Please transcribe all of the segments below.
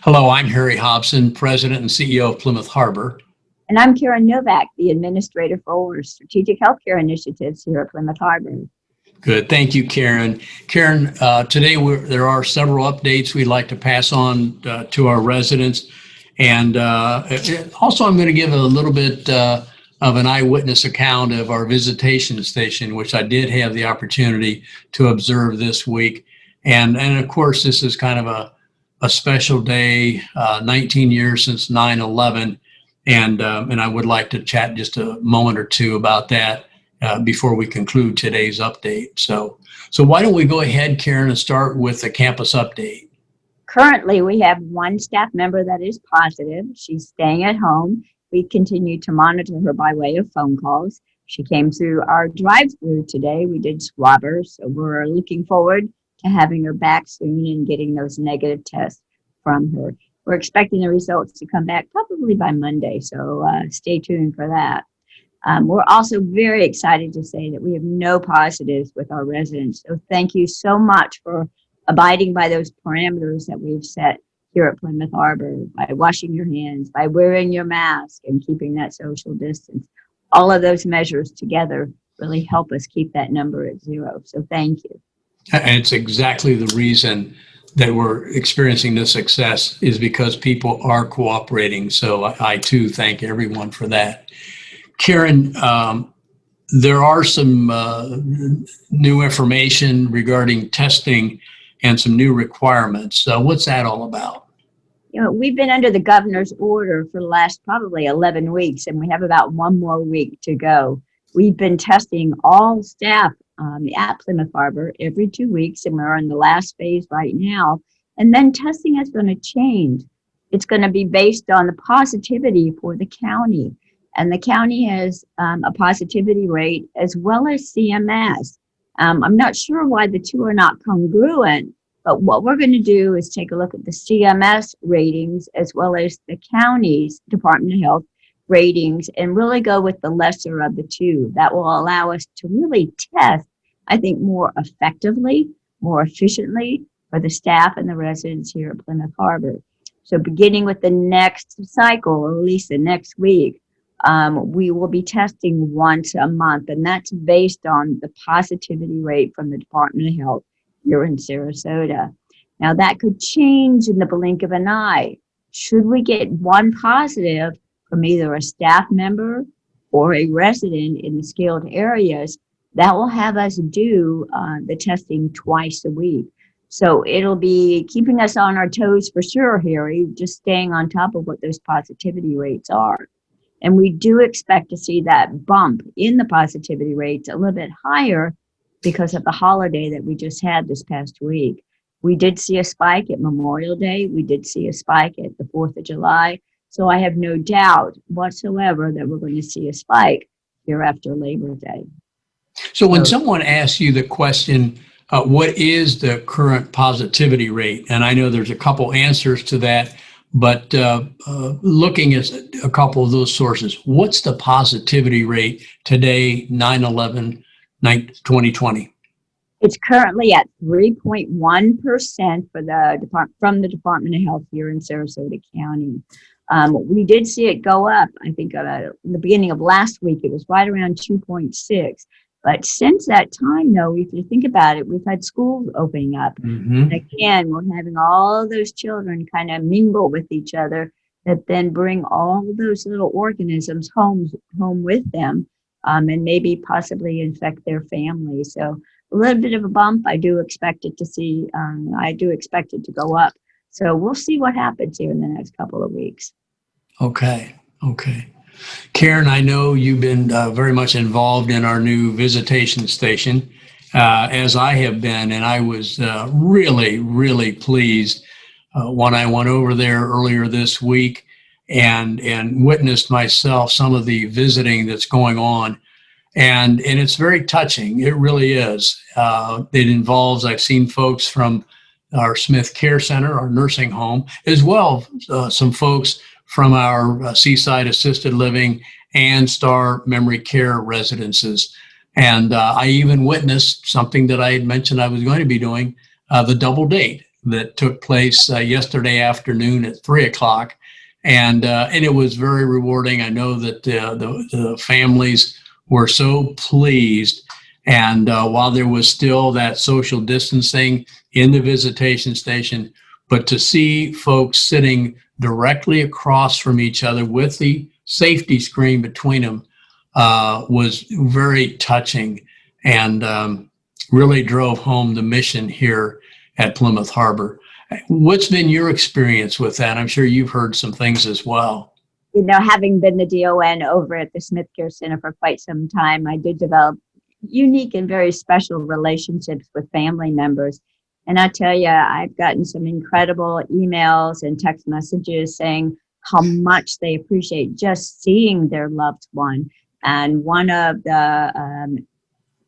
Hello, I'm Harry Hobson, President and CEO of Plymouth Harbor. And I'm Karen Novak, the Administrator for Strategic Healthcare Initiatives here at Plymouth Harbor. Good. Thank you, Karen. Karen, today there are several updates we'd like to pass on to our residents. And also, I'm going to give a little bit of an eyewitness account of our visitation station, which I did have the opportunity to observe this week. And of course, this is kind of a special day, 19 years since 9/11. And I would like to chat just a moment or two about that before we conclude today's update. So why don't we go ahead, Karen, and start with the campus update? Currently, we have one staff member that is positive. She's staying at home. We continue to monitor her by way of phone calls. She came through our drive-through today. We did swab her, so we're looking forward to having her back soon and getting those negative tests from her. We're expecting the results to come back probably by Monday, so stay tuned for that. We're also very excited to say that we have no positives with our residents. So thank you so much for abiding by those parameters that we've set here at Plymouth Harbor, by washing your hands, by wearing your mask and keeping that social distance. All of those measures together really help us keep that number at 0. So thank you. And it's exactly the reason that we're experiencing this success is because people are cooperating. So I too thank everyone for that. Karen, there are some new information regarding testing and some new requirements. What's that all about? You know, we've been under the governor's order for the last probably 11 weeks, and we have about one more week to go. We've been testing all staff at Plymouth Harbor every 2 weeks, and we're in the last phase right now. And then testing is going to change. It's going to be based on the positivity for the county. And the county has a positivity rate as well as CMS. I'm not sure why the two are not congruent, but what we're going to do is take a look at the CMS ratings as well as the county's Department of Health ratings and really go with the lesser of the two. That will allow us to really test, I think, more effectively, more efficiently for the staff and the residents here at Plymouth Harbor. So beginning with the next cycle, or at least the next week, we will be testing once a month, and that's based on the positivity rate from the Department of Health here in Sarasota. Now, that could change in the blink of an eye. Should we get one positive from either a staff member or a resident in the scaled areas, that will have us do the testing twice a week. So it'll be keeping us on our toes for sure, Harry, just staying on top of what those positivity rates are. And we do expect to see that bump in the positivity rates a little bit higher because of the holiday that we just had this past week. We did see a spike at Memorial Day. We did see a spike at the 4th of July. So I have no doubt whatsoever that we're going to see a spike here after Labor Day. So when someone asks you the question, what is the current positivity rate? And I know there's a couple answers to that, but looking at a couple of those sources, what's the positivity rate today, 9/11/2020? It's currently at 3.1% from the Department of Health here in Sarasota County. We did see it go up. I think in the beginning of last week, it was right around 2.6. But since that time, though, if you think about it, we've had schools opening up. Mm-hmm. And again, we're having all those children kind of mingle with each other that then bring all those little organisms home with them and maybe possibly infect their family. So a little bit of a bump. I do expect it to go up. So we'll see what happens here in the next couple of weeks. Okay. Karen, I know you've been very much involved in our new visitation station, as I have been, and I was really, really pleased when I went over there earlier this week and witnessed myself some of the visiting that's going on. And it's very touching. It really is. It involves, I've seen folks from our Smith Care Center, our nursing home, as well some folks from our Seaside Assisted Living and Star Memory Care residences. And I even witnessed something that I had mentioned I was going to be doing, the double date. that took place yesterday afternoon at 3 o'clock. And it was very rewarding. I know that the families were so pleased. And while there was still that social distancing in the visitation station, but to see folks sitting directly across from each other with the safety screen between them was very touching, and really drove home the mission here at Plymouth Harbor. What's been your experience with that? I'm sure you've heard some things as well. You know, having been the DON over at the Smith Care Center for quite some time, I did develop unique and very special relationships with family members. And I tell you, I've gotten some incredible emails and text messages saying how much they appreciate just seeing their loved one. And one of the,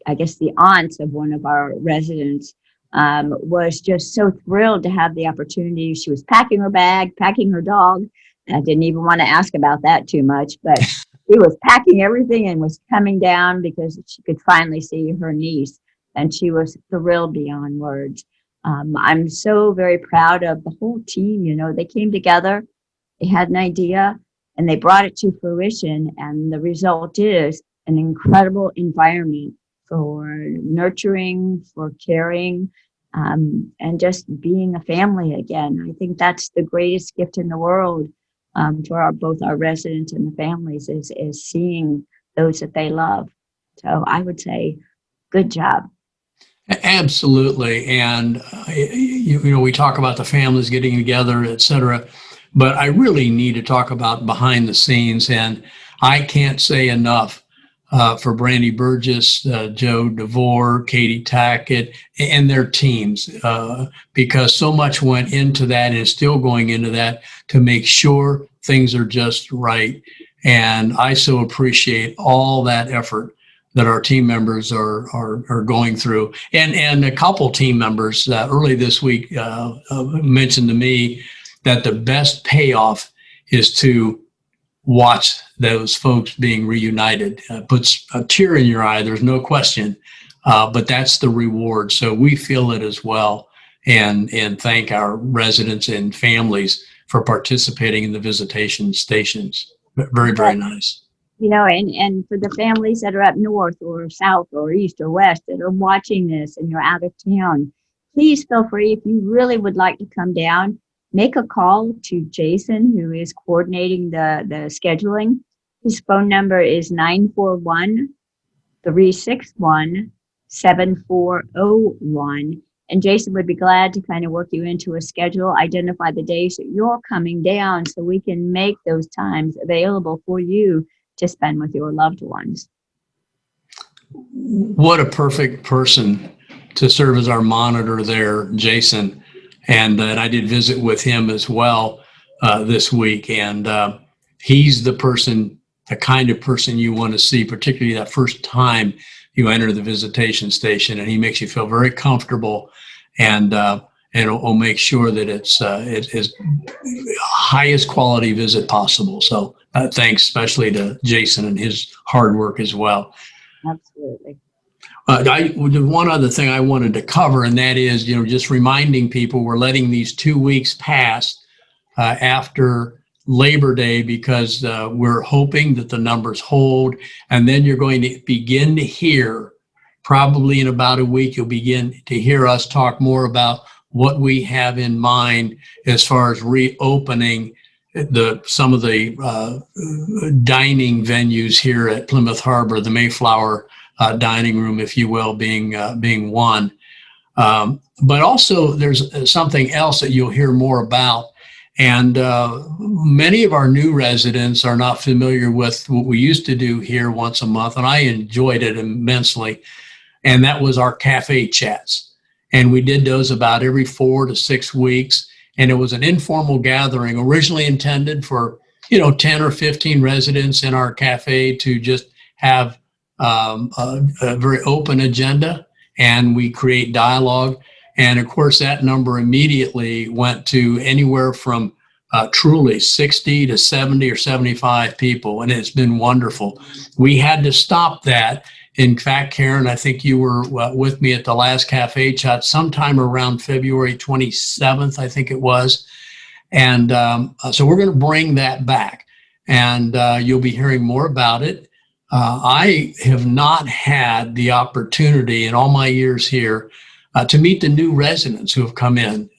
I guess the aunts of one of our residents was just so thrilled to have the opportunity. She was packing her bag, packing her dog. I didn't even want to ask about that too much, but she was packing everything and was coming down because she could finally see her niece. And she was thrilled beyond words. I'm so very proud of the whole team. You know, they came together, they had an idea, and they brought it to fruition. And the result is an incredible environment for nurturing, for caring, and just being a family again. I think that's the greatest gift in the world for both our residents and the families is seeing those that they love. So I would say, good job. Absolutely. And, you know, we talk about the families getting together, et cetera, but I really need to talk about behind the scenes. And I can't say enough for Brandy Burgess, Joe DeVore, Katie Tackett, and their teams, because so much went into that and is still going into that to make sure things are just right. And I so appreciate all that effort that our team members are going through. And a couple team members early this week mentioned to me that the best payoff is to watch those folks being reunited. Puts a tear in your eye, there's no question, but that's the reward. So we feel it as well, and thank our residents and families for participating in the visitation stations. Very, very nice. You know, and for the families that are up north or south or east or west that are watching this and you're out of town, please feel free, if you really would like to come down, make a call to Jason, who is coordinating the scheduling. His phone number is 941-361-7401. And Jason would be glad to kind of work you into a schedule, identify the days that you're coming down so we can make those times available for you to spend with your loved ones. What a perfect person to serve as our monitor there, Jason. And I did visit with him as well this week. And he's the kind of person you want to see, particularly that first time you enter the visitation station. And he makes you feel very comfortable, and will make sure that it's highest quality visit possible. So thanks especially to Jason and his hard work as well. Absolutely. One other thing I wanted to cover, and that is, you know, just reminding people we're letting these 2 weeks pass after Labor Day because we're hoping that the numbers hold, and then you're going to begin to hear, probably in about a week, you'll begin to hear us talk more about what we have in mind as far as reopening some of the dining venues here at Plymouth Harbor, the Mayflower dining room, if you will, being one. But also there's something else that you'll hear more about. And many of our new residents are not familiar with what we used to do here once a month, and I enjoyed it immensely. And that was our cafe chats. And we did those about every 4 to 6 weeks. And it was an informal gathering originally intended for, 10 or 15 residents in our cafe to just have a very open agenda, and we create dialogue. And of course, that number immediately went to anywhere from truly 60 to 70 or 75 people. And it's been wonderful. We had to stop that In fact, Karen, I think you were with me at the last Cafe Chat sometime around February 27th, I think it was. And so we're going to bring that back, and you'll be hearing more about it. I have not had the opportunity in all my years here to meet the new residents who have come in,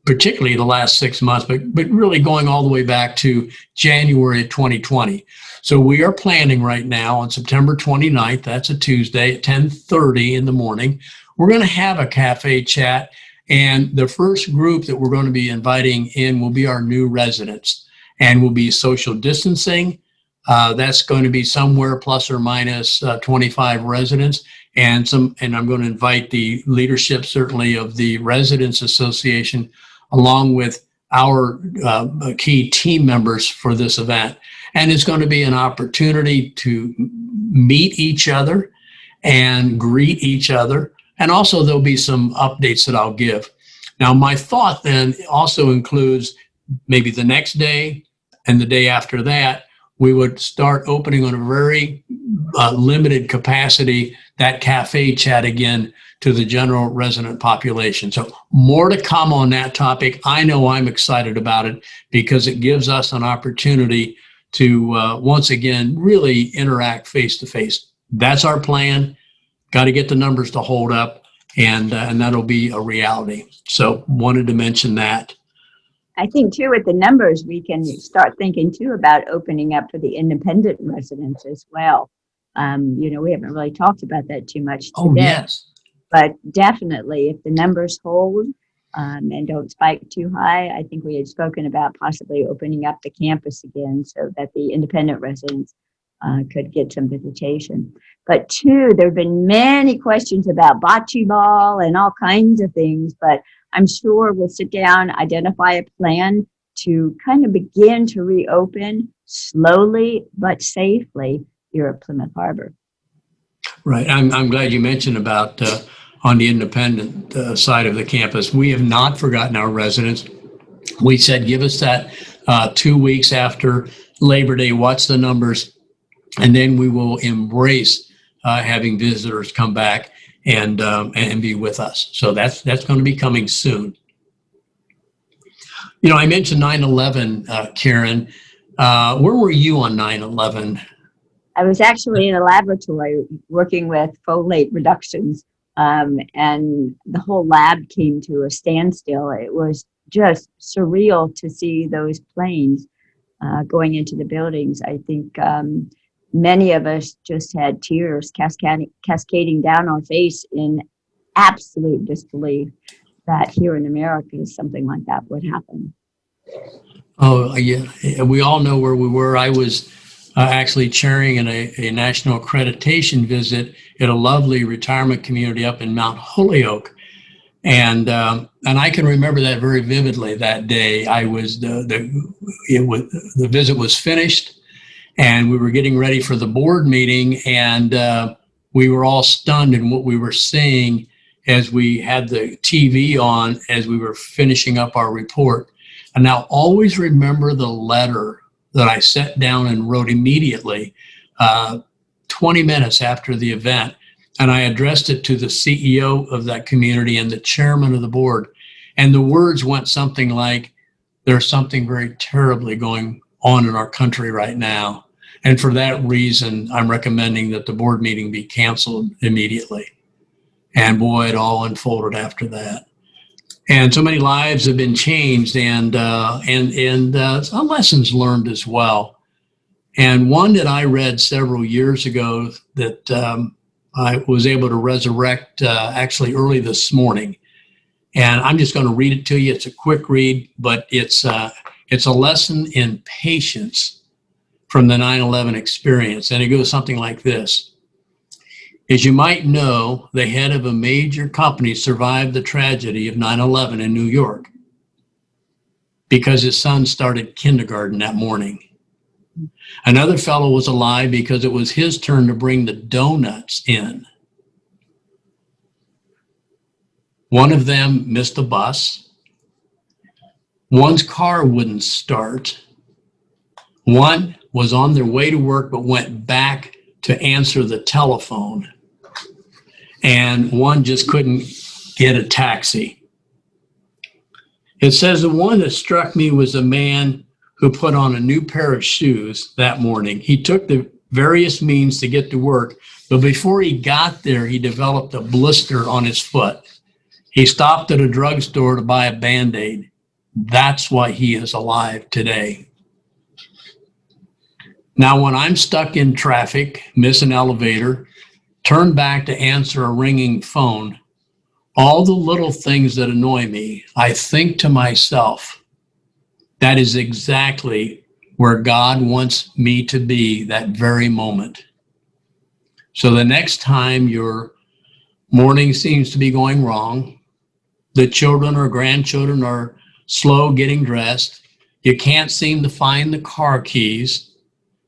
particularly the last 6 months, but really going all the way back to January 2020. So we are planning right now on September 29th, that's a Tuesday at 10:30 in the morning. We're going to have a Cafe Chat, and the first group that we're going to be inviting in will be our new residents, and we'll be social distancing. That's going to be somewhere plus or minus 25 residents, and I'm going to invite the leadership, certainly, of the Residents Association, along with our key team members for this event. And it's going to be an opportunity to meet each other and greet each other. And also there'll be some updates that I'll give. Now, my thought then also includes maybe the next day and the day after that, we would start opening on a very limited capacity that Cafe Chat again to the general resident population. So more to come on that topic. I know I'm excited about it because it gives us an opportunity to once again really interact face to face. That's our plan. Got to get the numbers to hold up, and that'll be a reality. So wanted to mention that. I think too, with the numbers, we can start thinking too about opening up for the independent residents as well. We haven't really talked about that too much today. Oh, yes. But definitely, if the numbers hold and don't spike too high, I think we had spoken about possibly opening up the campus again so that the independent residents could get some visitation. But two, there have been many questions about bocce ball and all kinds of things, but I'm sure we'll sit down, identify a plan to kind of begin to reopen slowly but safely here at Plymouth Harbor. Right. I'm glad you mentioned about on the independent side of the campus. We have not forgotten our residents. We said, give us that 2 weeks after Labor Day, watch the numbers, and then we will embrace having visitors come back and be with us. So that's going to be coming soon. I mentioned 9/11, Karen. Where were you on 9/11? I was actually in a laboratory working with folate reductions, and the whole lab came to a standstill. It was just surreal to see those planes going into the buildings. I think many of us just had tears cascading down our face in absolute disbelief that here in America something like that would happen. Oh, yeah. We all know where we were. I was actually chairing in a national accreditation visit at a lovely retirement community up in Mount Holyoke. And I can remember that very vividly that day. I was the visit was finished, and we were getting ready for the board meeting, and we were all stunned in what we were seeing as we had the TV on as we were finishing up our report. And now always remember the letter that I sat down and wrote immediately 20 minutes after the event. And I addressed it to the CEO of that community and the chairman of the board. And the words went something like, there's something very terribly going on in our country right now. And for that reason, I'm recommending that the board meeting be canceled immediately. And boy, it all unfolded after that. And so many lives have been changed, and some lessons learned as well. And one that I read several years ago that I was able to resurrect actually early this morning. And I'm just going to read it to you. It's a quick read, but it's a lesson in patience from the 9/11 experience. And it goes something like this. As you might know, the head of a major company survived the tragedy of 9/11 in New York because his son started kindergarten that morning. Another fellow was alive because it was his turn to bring the donuts in. One of them missed a bus. One's car wouldn't start. One was on their way to work but went back to answer the telephone, and one just couldn't get a taxi. It says the one that struck me was a man who put on a new pair of shoes that morning. He took the various means to get to work, but before he got there, he developed a blister on his foot. He stopped at a drugstore to buy a Band-Aid. That's why he is alive today. Now, when I'm stuck in traffic, miss an elevator, turn back to answer a ringing phone, all the little things that annoy me, I think to myself, that is exactly where God wants me to be that very moment. So the next time your morning seems to be going wrong, the children or grandchildren are slow getting dressed, you can't seem to find the car keys,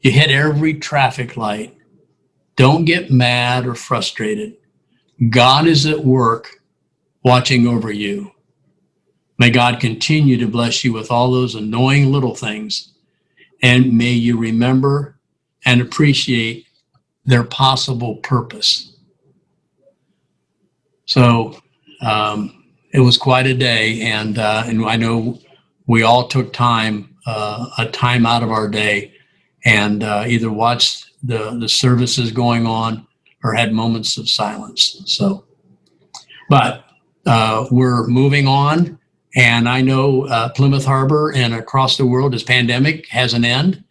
you hit every traffic light, don't get mad or frustrated. God is at work watching over you. May God continue to bless you with all those annoying little things, and may you remember and appreciate their possible purpose. So it was quite a day, and I know we all took time, a time out of our day, and either watched the services going on or had moments of silence. So, but we're moving on, and I know Plymouth Harbor and across the world, this pandemic has an end,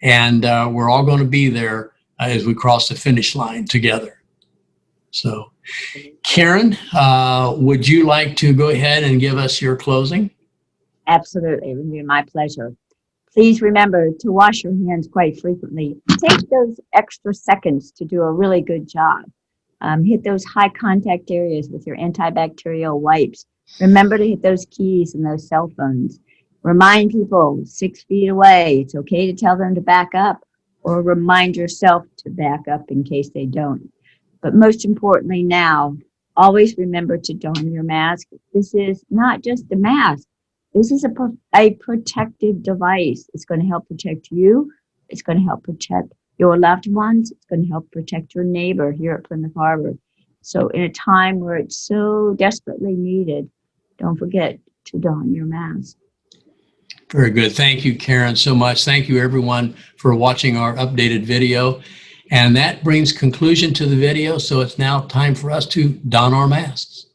and we're all going to be there as we cross the finish line together. So, Karen, would you like to go ahead and give us your closing? Absolutely, it would be my pleasure. Please remember to wash your hands quite frequently. Take those extra seconds to do a really good job. Hit those high contact areas with your antibacterial wipes. Remember to hit those keys and those cell phones. Remind people 6 feet away. It's okay to tell them to back up, or remind yourself to back up in case they don't. But most importantly now, always remember to don your mask. This is not just a mask. This is a protective device. It's going to help protect you. It's going to help protect your loved ones. It's going to help protect your neighbor here at Plymouth Harbor. So in a time where it's so desperately needed, don't forget to don your mask. Very good. Thank you, Karen, so much. Thank you, everyone, for watching our updated video. And that brings conclusion to the video. So it's now time for us to don our masks.